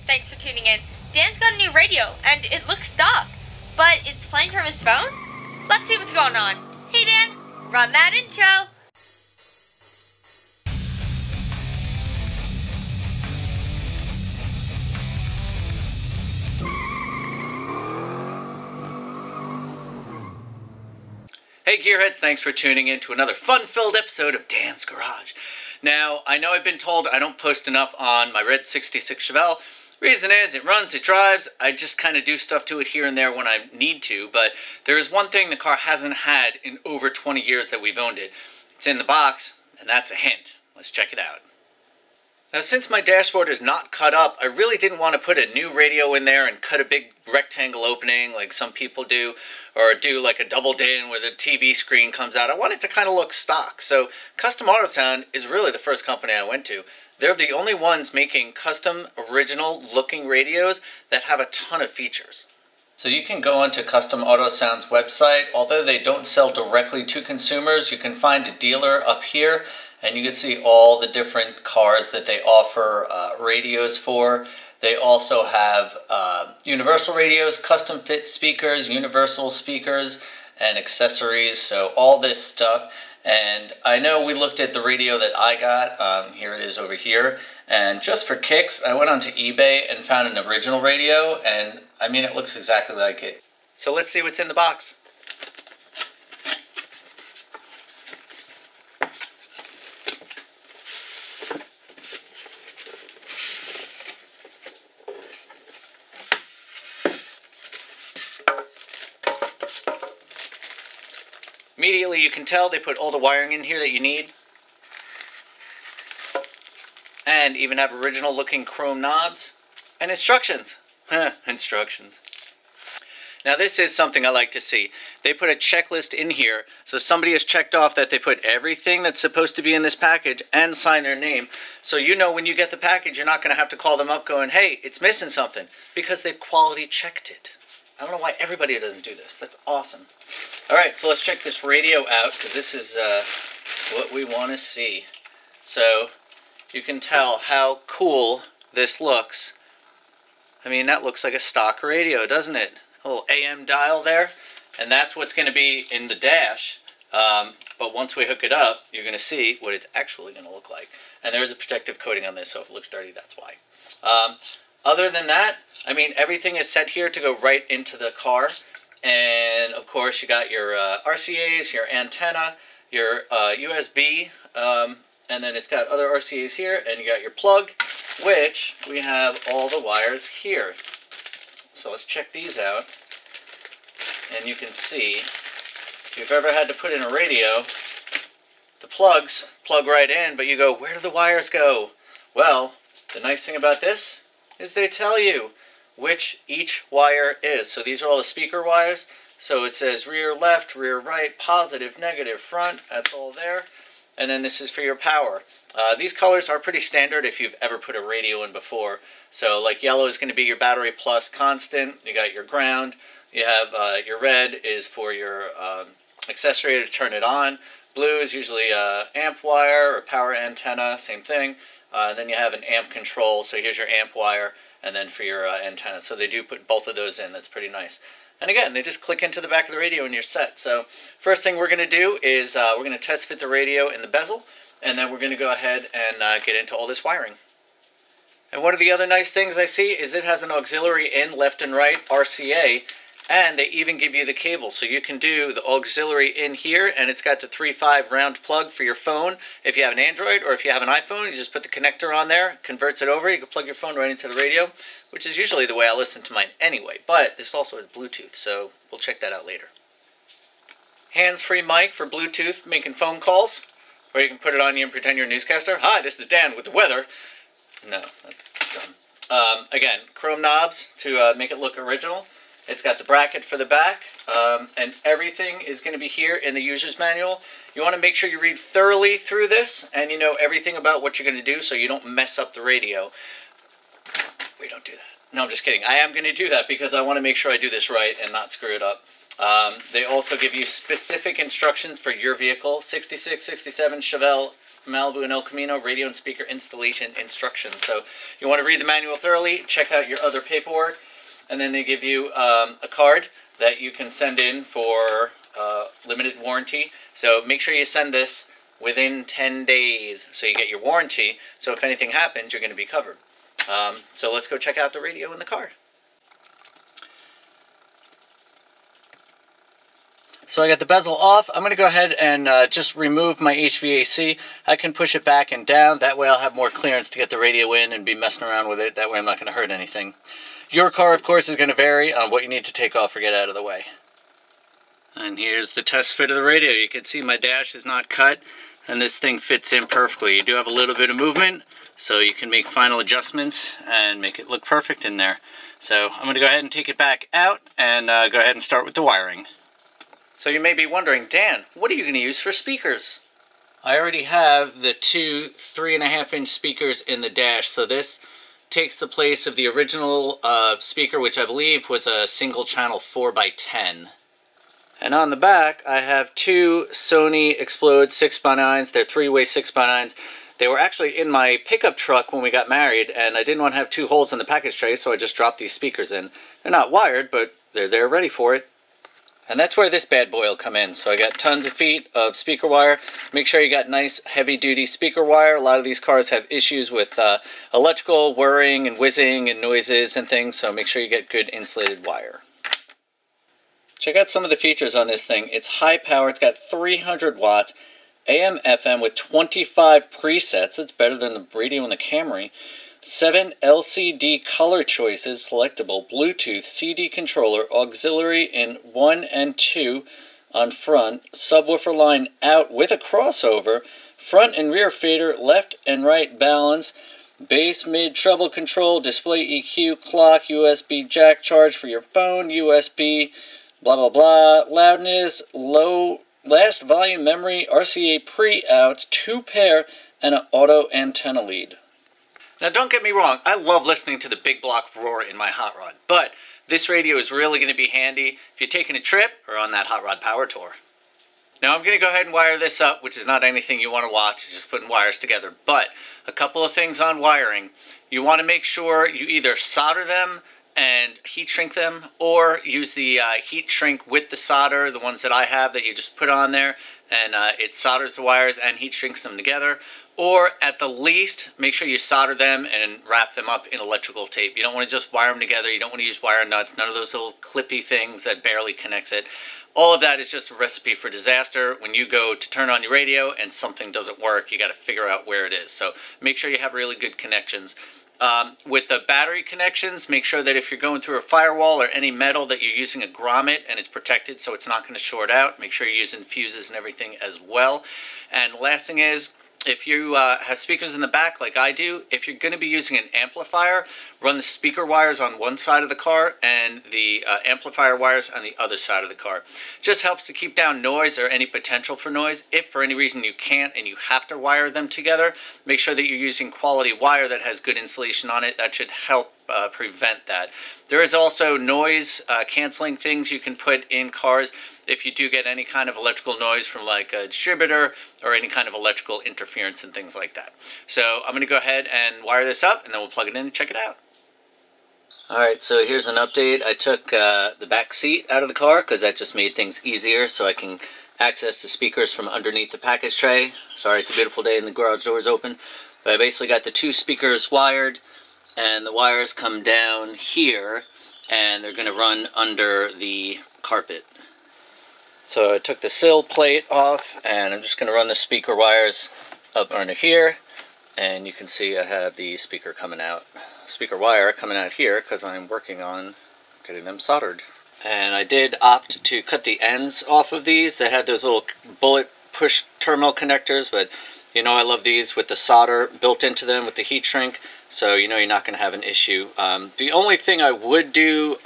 Thanks for tuning in. Dan's got a new radio, and it looks stock, but it's playing from his phone? Let's see what's going on. Hey Dan, run that intro! Hey Gearheads, thanks for tuning in to another fun-filled episode of Dan's Garage. Now, I know I've been told I don't post enough on my red 66 Chevelle. Reason is, it runs, it drives, I just kind of do stuff to it here and there when I need to, but there is one thing the car hasn't had in over 20 years that we've owned it. It's in the box, and that's a hint. Let's check it out. Now, since my dashboard is not cut up, I really didn't want to put a new radio in there and cut a big rectangle opening like some people do, or do like a double din where the TV screen comes out. I want it to kind of look stock. So Custom Autosound is really the first company I went to. They're the only ones making custom, original looking radios that have a ton of features. So you can go onto Custom Autosound's website. Although they don't sell directly to consumers, you can find a dealer up here and you can see all the different cars that they offer radios for. They also have universal radios, custom fit speakers, universal speakers, and accessories, so all this stuff. And I know we looked at the radio that I got, here it is over here, and just for kicks, I went onto eBay and found an original radio, and I mean, it looks exactly like it. So let's see what's in the box. Immediately you can tell they put all the wiring in here that you need. And even have original looking chrome knobs. And instructions. Instructions. Now this is something I like to see. They put a checklist in here, so somebody has checked off that they put everything that's supposed to be in this package and sign their name. So you know when you get the package, you're not going to have to call them up going, hey, it's missing something, because they've quality checked it. I don't know why everybody doesn't do this. That's awesome. Alright, so let's check this radio out, because this is what we want to see. So, you can tell how cool this looks. I mean, that looks like a stock radio, doesn't it? A little AM dial there, and that's what's going to be in the dash. But once we hook it up, you're going to see what it's actually going to look like. And there's a protective coating on this, so if it looks dirty, that's why. Other than that, I mean, everything is set here to go right into the car. And, of course, you got your RCAs, your antenna, your USB, and then it's got other RCAs here, and you got your plug, which we have all the wires here. So let's check these out. And you can see, if you've ever had to put in a radio, the plugs plug right in, but you go, where do the wires go? Well, the nice thing about this is they tell you which each wire is. So these are all the speaker wires. So it says rear left, rear right, positive, negative, front. That's all there. And then this is for your power. These colors are pretty standard if you've ever put a radio in before. So like yellow is going to be your battery plus constant. You got your ground. You have your red is for your accessory to turn it on. Blue is usually amp wire or power antenna, same thing. Then you have an amp control, so here's your amp wire, and then for your antenna. So they do put both of those in. That's pretty nice. And again, they just click into the back of the radio and you're set. So first thing we're going to do is we're going to test fit the radio in the bezel, and then we're going to go ahead and get into all this wiring. And one of the other nice things I see is it has an auxiliary in left and right RCA, and they even give you the cable, so you can do the auxiliary in here, and it's got the 3.5 round plug for your phone. If you have an Android or if you have an iPhone, you just put the connector on there, converts it over, you can plug your phone right into the radio, which is usually the way I listen to mine anyway, but this also has Bluetooth, so we'll check that out later. Hands-free mic for Bluetooth, making phone calls, or you can put it on you and pretend you're a newscaster. Hi, this is Dan with the weather. No, that's dumb. Again, chrome knobs to make it look original. It's got the bracket for the back, and everything is going to be here in the user's manual. You want to make sure you read thoroughly through this, and you know everything about what you're going to do so you don't mess up the radio. We don't do that. No, I'm just kidding. I am going to do that because I want to make sure I do this right and not screw it up. They also give you specific instructions for your vehicle, 66, 67, Chevelle, Malibu and El Camino radio and speaker installation instructions. So you want to read the manual thoroughly, check out your other paperwork, and then they give you a card that you can send in for limited warranty. So make sure you send this within 10 days so you get your warranty. So if anything happens, you're going to be covered. So let's go check out the radio in the car. So I got the bezel off. I'm going to go ahead and just remove my HVAC. I can push it back and down. That way I'll have more clearance to get the radio in and be messing around with it. That way I'm not going to hurt anything. Your car, of course, is going to vary on what you need to take off or get out of the way. And here's the test fit of the radio. You can see my dash is not cut, and this thing fits in perfectly. You do have a little bit of movement, so you can make final adjustments and make it look perfect in there. So I'm going to go ahead and take it back out and go ahead and start with the wiring. So you may be wondering, Dan, what are you going to use for speakers? I already have the two 3.5-inch speakers in the dash, so this takes the place of the original speaker, which I believe was a single channel 4x10. And on the back, I have two Sony Explode 6x9s. They're 3-way 6x9s. They were actually in my pickup truck when we got married, and I didn't want to have two holes in the package tray, so I just dropped these speakers in. They're not wired, but they're there ready for it. And that's where this bad boy will come in. So I got tons of feet of speaker wire. Make sure you got nice heavy-duty speaker wire. A lot of these cars have issues with electrical whirring and whizzing and noises and things, so make sure you get good insulated wire. Check out some of the features on this thing. It's high power. It's got 300 watts, AM, FM with 25 presets. It's better than the radio and the Camry. 7 LCD color choices selectable, Bluetooth, CD controller, auxiliary in 1 and 2 on front, subwoofer line out with a crossover, front and rear fader, left and right balance, bass, mid, treble control, display EQ, clock, USB jack charge for your phone, USB, blah blah blah, loudness, low, last volume memory, RCA pre-outs, 2 pair, and an auto antenna lead. Now don't get me wrong, I love listening to the big block roar in my hot rod, but this radio is really going to be handy if you're taking a trip or on that hot rod power tour. Now I'm going to go ahead and wire this up, which is not anything you want to watch, it's just putting wires together. But a couple of things on wiring. You want to make sure you either solder them and heat shrink them, or use the heat shrink with the solder, the ones that I have that you just put on there, and it solders the wires and heat shrinks them together. Or at the least, make sure you solder them and wrap them up in electrical tape. You don't want to just wire them together. You don't want to use wire nuts, none of those little clippy things that barely connects it. All of that is just a recipe for disaster. When you go to turn on your radio and something doesn't work, you got to figure out where it is. So make sure you have really good connections. With the battery connections, make sure that if you're going through a firewall or any metal that you're using a grommet and it's protected so it's not going to short out. Make sure you're using fuses and everything as well. And the last thing is, if you have speakers in the back like I do, if you're going to be using an amplifier, run the speaker wires on one side of the car and the amplifier wires on the other side of the car. Just helps to keep down noise or any potential for noise. If for any reason you can't and you have to wire them together, make sure that you're using quality wire that has good insulation on it. That should help prevent that. There is also noise canceling things you can put in cars if you do get any kind of electrical noise from like a distributor or any kind of electrical interference and things like that. So I'm going to go ahead and wire this up and then we'll plug it in and check it out. Alright, so here's an update. I took the back seat out of the car because that just made things easier so I can access the speakers from underneath the package tray. Sorry, it's a beautiful day and the garage door is open. But I basically got the two speakers wired, and the wires come down here and they're going to run under the carpet. So I took the sill plate off and I'm just going to run the speaker wires up under here, and you can see I have the speaker wire coming out here because I'm working on getting them soldered. And I did opt to cut the ends off of these. They had those little bullet push terminal connectors, but you know I love these with the solder built into them with the heat shrink, so you know you're not going to have an issue. The only thing I would do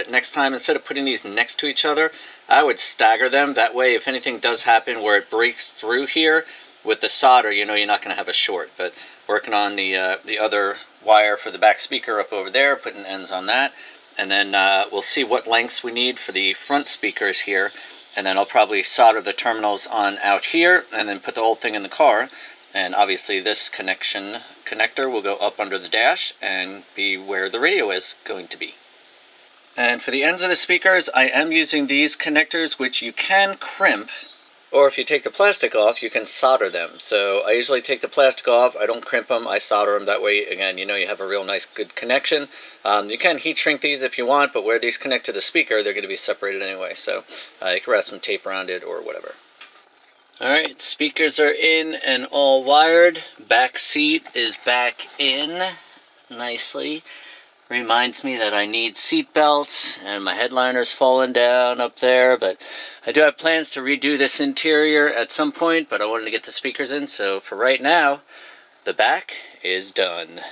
next time, instead of putting these next to each other, I would stagger them. That way if anything does happen where it breaks through here with the solder, you know you're not going to have a short. But working on the other wire for the back speaker up over there, putting ends on that, and then we'll see what lengths we need for the front speakers here. And then I'll probably solder the terminals on out here and then put the whole thing in the car. And obviously this connector will go up under the dash and be where the radio is going to be. And for the ends of the speakers, I am using these connectors, which you can crimp, or if you take the plastic off, you can solder them. So I usually take the plastic off, I don't crimp them, I solder them. That way, again, you know you have a real nice, good connection. You can heat shrink these if you want, but where these connect to the speaker, they're going to be separated anyway. So you can wrap some tape around it or whatever. Alright, speakers are in and all wired. Back seat is back in nicely. Reminds me that I need seat belts, and my headliner's fallen down up there, but I do have plans to redo this interior at some point, but I wanted to get the speakers in, so for right now, the back is done.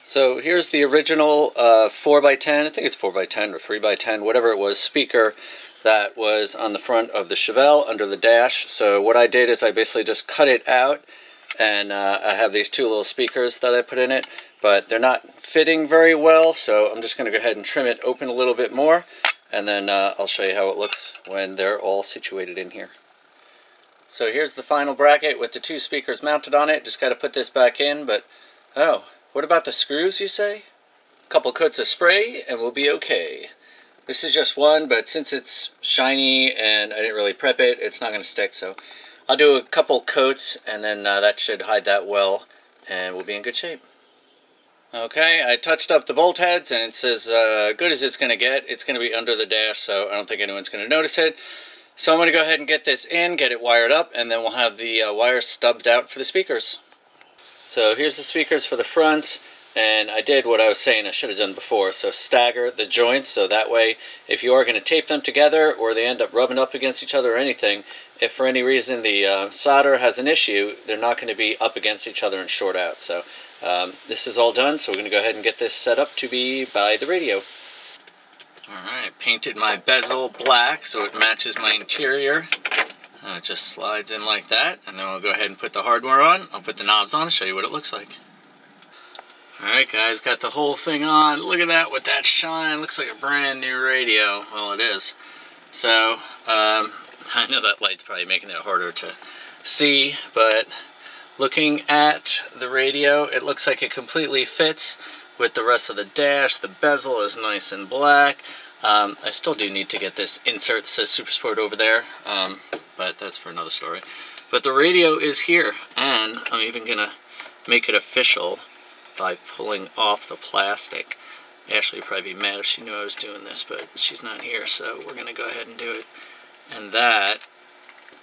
So here's the original 4x10, I think it's 4x10 or 3x10, whatever it was, speaker that was on the front of the Chevelle under the dash. So what I did is I basically just cut it out, and I have these two little speakers that I put in it, but they're not fitting very well, so I'm just going to go ahead and trim it open a little bit more, and then I'll show you how it looks when they're all situated in here. So here's the final bracket with the two speakers mounted on it. Just got to put this back in, but oh, what about the screws, you say? A couple coats of spray and we'll be okay. This is just one, but since it's shiny and I didn't really prep it, it's not going to stick, so I'll do a couple coats, and then that should hide that well, and we'll be in good shape. Okay, I touched up the bolt heads, and it's as good as it's going to get. It's going to be under the dash, so I don't think anyone's going to notice it. So I'm going to go ahead and get this in, get it wired up, and then we'll have the wires stubbed out for the speakers. So here's the speakers for the fronts, and I did what I was saying I should have done before. So stagger the joints, so that way if you are going to tape them together or they end up rubbing up against each other or anything, if for any reason the solder has an issue, they're not going to be up against each other and short out. So this is all done, so we're going to go ahead and get this set up to be by the radio. Alright, painted my bezel black so it matches my interior. It just slides in like that, and then we'll go ahead and put the hardware on. I'll put the knobs on and show you what it looks like. Alright guys, got the whole thing on. Look at that with that shine. Looks like a brand new radio. Well, it is. So, I know that light's probably making it harder to see, but looking at the radio, it looks like it completely fits with the rest of the dash. The bezel is nice and black. I still do need to get this insert that says Super Sport over there, but that's for another story. But the radio is here, and I'm even going to make it official by pulling off the plastic. Ashley would probably be mad if she knew I was doing this, but she's not here, so we're going to go ahead and do it. And that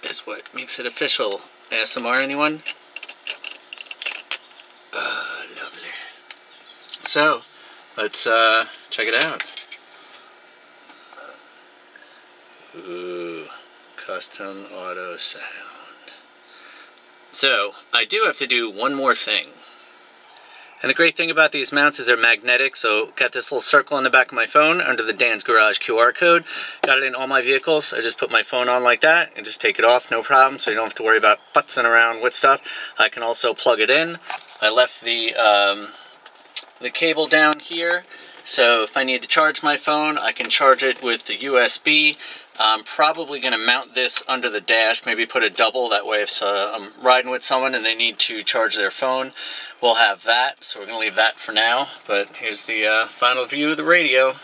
is what makes it official. ASMR, anyone? Lovely. So, let's check it out. Ooh, custom Autosound. So, I do have to do one more thing. And the great thing about these mounts is they're magnetic, so got this little circle on the back of my phone under the Dan's Garage QR code. Got it in all my vehicles. I just put my phone on like that and just take it off, no problem, so you don't have to worry about futzing around with stuff. I can also plug it in. I left the cable down here, so if I need to charge my phone, I can charge it with the USB. I'm probably going to mount this under the dash, maybe put a double, that way if I'm riding with someone and they need to charge their phone, we'll have that. So we're going to leave that for now, but here's the final view of the radio.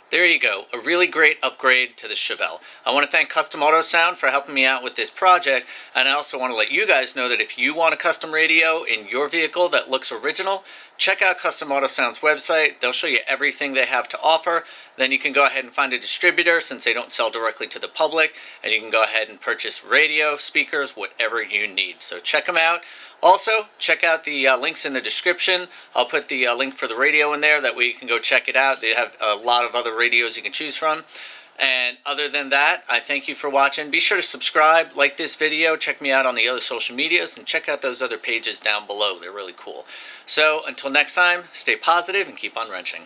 There you go, a really great upgrade to the Chevelle. I want to thank Custom Autosound for helping me out with this project, and I also want to let you guys know that if you want a custom radio in your vehicle that looks original, check out Custom Autosound's website. They'll show you everything they have to offer. Then you can go ahead and find a distributor since they don't sell directly to the public, and you can go ahead and purchase radio, speakers, whatever you need. So check them out. Also, check out the links in the description. I'll put the link for the radio in there, that way you can go check it out. They have a lot of other radios you can choose from. And other than that, I thank you for watching. Be sure to subscribe, like this video, check me out on the other social medias, and check out those other pages down below. They're really cool. So, until next time, stay positive and keep on wrenching.